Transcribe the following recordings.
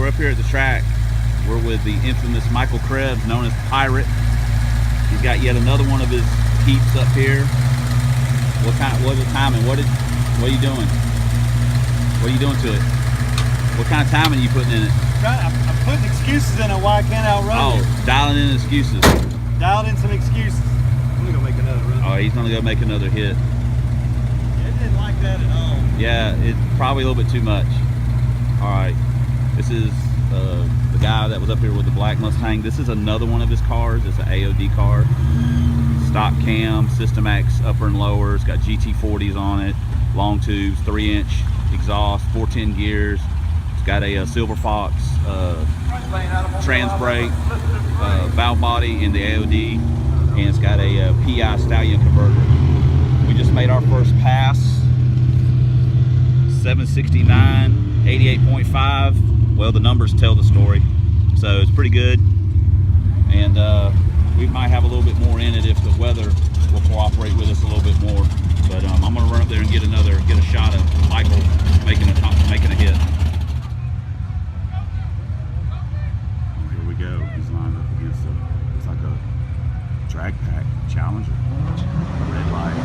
we're up here at the track. We're with the infamous Michael Krebs, known as Pirate. He's got yet another one of his heaps up here. What's the timing? What are you doing? What are you doing to it? What kind of timing are you putting in it? I'm putting excuses in it why I can't outrun you. Dialing in excuses. Dialed in some excuses. I'm gonna go make another run. Oh, he's gonna go make another hit. Yeah, it didn't like that at all. Yeah, it's probably a little bit too much. All right, this is the guy that was up here with the black Mustang. This is another one of his cars. It's an AOD car. Stock cam, System X upper and lower. It's got GT40s on it, long tubes, 3-inch exhaust, 410 gears. It's got a Silver Fox trans brake, valve body in the AOD, and it's got a PI Stallion converter. We just made our first pass. 769, 88.5. Well, the numbers tell the story, so it's pretty good. And we might have a little bit more in it if the weather will cooperate with us a little bit more. But I'm gonna run up there and get a shot of Michael making a hit. Here we go. He's lined up against it's like a drag pack Challenger. Red light.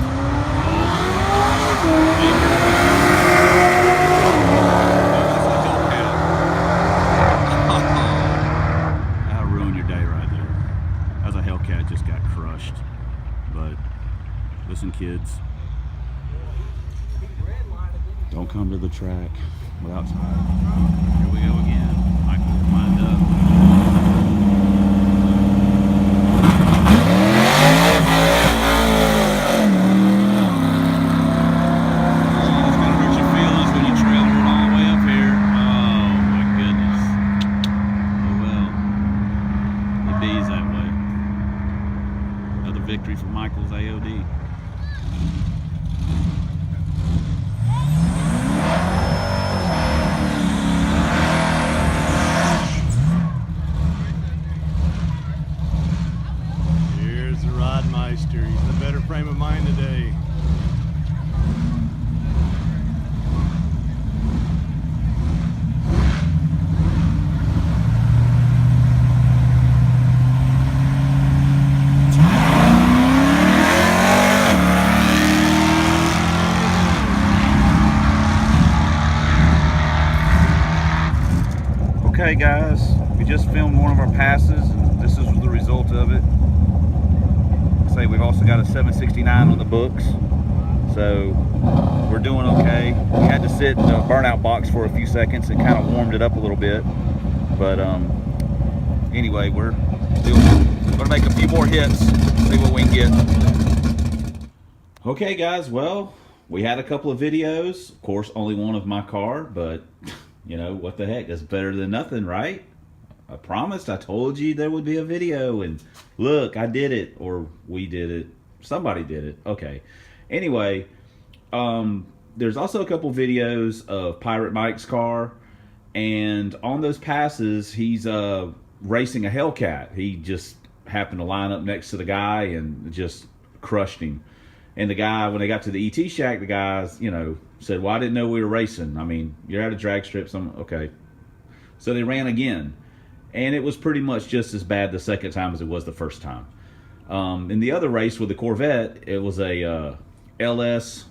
That'll ruin your day right there. As a Hellcat just got crushed. But listen, kids, don't come to the track without time. Here we go again. Michael lined up. Victory for Michael's AOD. Here's the Rodmeister. He's in a better frame of mind today. Okay guys, we just filmed one of our passes and this is the result of it. Say we've also got a 769 on the books, so we're doing okay. We had to sit in the burnout box for a few seconds. It kind of warmed it up a little bit, but anyway, we're gonna make a few more hits, see what we can get. Okay guys, well, we had a couple of videos. Of course, only one of my car, but you know, what the heck, that's better than nothing, right? I promised, I told you there would be a video, and look, I did it, or we did it, somebody did it. Okay, anyway, there's also a couple videos of Pirate Mike's car, and on those passes, he's racing a Hellcat. He just happened to line up next to the guy and just crushed him. And the guy, when they got to the ET shack, the guys, you know, said, well, I didn't know we were racing. I mean, you're at a drag strip, so okay. So they ran again. And it was pretty much just as bad the second time as it was the first time. In the other race with the Corvette, it was a LS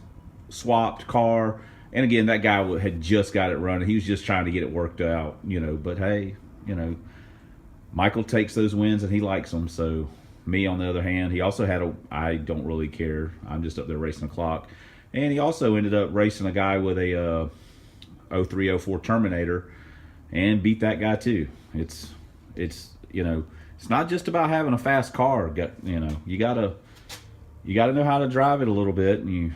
swapped car. And again, that guy had just got it running. He was just trying to get it worked out, you know. But hey, you know, Michael takes those wins and he likes them, so... Me, on the other hand, he also had I don't really care. I'm just up there racing the clock. And he also ended up racing a guy with a 0304 Terminator and beat that guy too. It's you know, it's not just about having a fast car. You know, you gotta know how to drive it a little bit, and you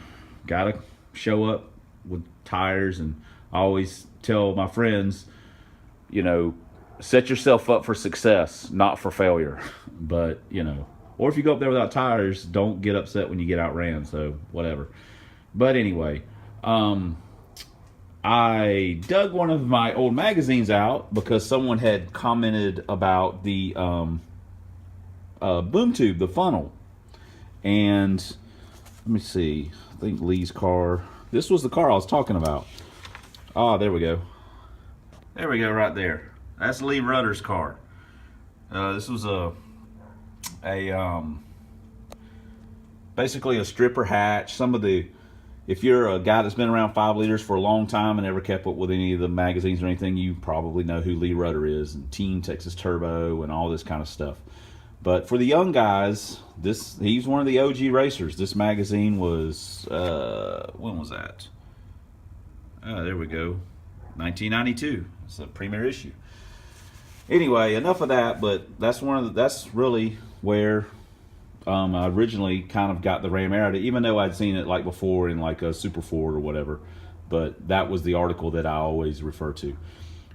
gotta show up with tires. And I always tell my friends, you know, set yourself up for success, not for failure. But, you know, or if you go up there without tires, don't get upset when you get outran, so whatever. But anyway, I dug one of my old magazines out because someone had commented about the boom tube, the funnel. And let me see, I think Lee's car, this was the car I was talking about. Ah, there we go. There we go, right there. That's Lee Rudder's car. This was basically a stripper hatch. If you're a guy that's been around 5 liters for a long time and never kept up with any of the magazines or anything, you probably know who Lee Rudder is, and Team Texas Turbo and all this kind of stuff. But for the young guys, he's one of the OG racers. This magazine was, when was that? There we go, 1992. It's a premiere issue. Anyway, enough of that. But that's really where I originally kind of got the Ram Air, even though I'd seen it like before in like a Super Ford or whatever. But that was the article that I always refer to.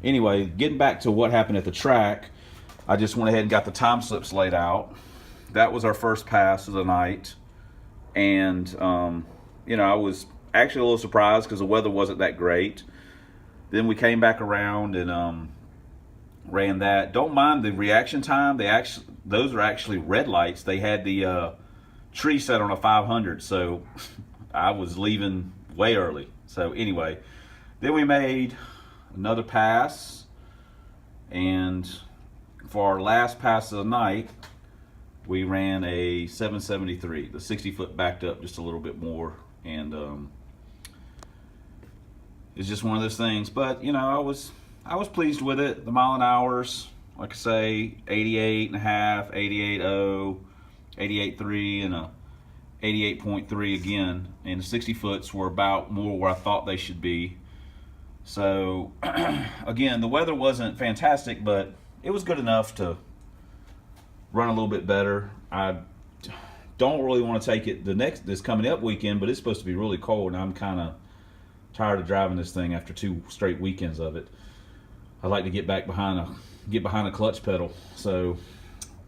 Anyway, getting back to what happened at the track, I just went ahead and got the time slips laid out. That was our first pass of the night. And, I was actually a little surprised because the weather wasn't that great. Then we came back around and ran that. Don't mind the reaction time. Those are actually red lights. They had the tree set on a 500, so I was leaving way early. So anyway, then we made another pass, and for our last pass of the night, we ran a 773. The 60 foot backed up just a little bit more, and it's just one of those things. But I was pleased with it. The mile an hours, like I say, 88.5, 88.0, 88.3, and a 88.3 again. And the 60 foots were about more where I thought they should be. So again, the weather wasn't fantastic, but it was good enough to run a little bit better. I don't really want to take it this coming up weekend, but it's supposed to be really cold, and I'm kind of tired of driving this thing after 2 straight weekends of it. I like to get behind a clutch pedal, so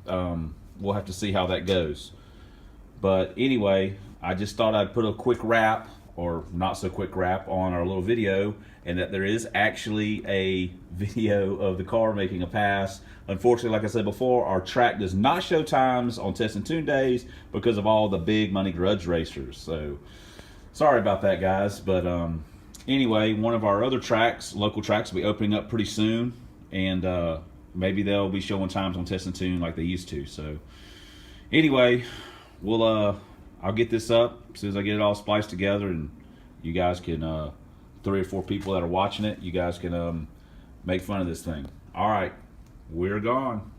we'll have to see how that goes. But anyway, I just thought I'd put a quick wrap, or not so quick wrap, on our little video, and that there is actually a video of the car making a pass. Unfortunately, like I said before, our track does not show times on test and tune days because of all the big money grudge racers. So sorry about that, guys. But anyway, one of our other tracks, local tracks, will be opening up pretty soon, and maybe they'll be showing times on test and tune like they used to. So anyway, I'll get this up as soon as I get it all spliced together, and you guys can 3 or 4 people that are watching it, you guys can make fun of this thing. All right, we're gone.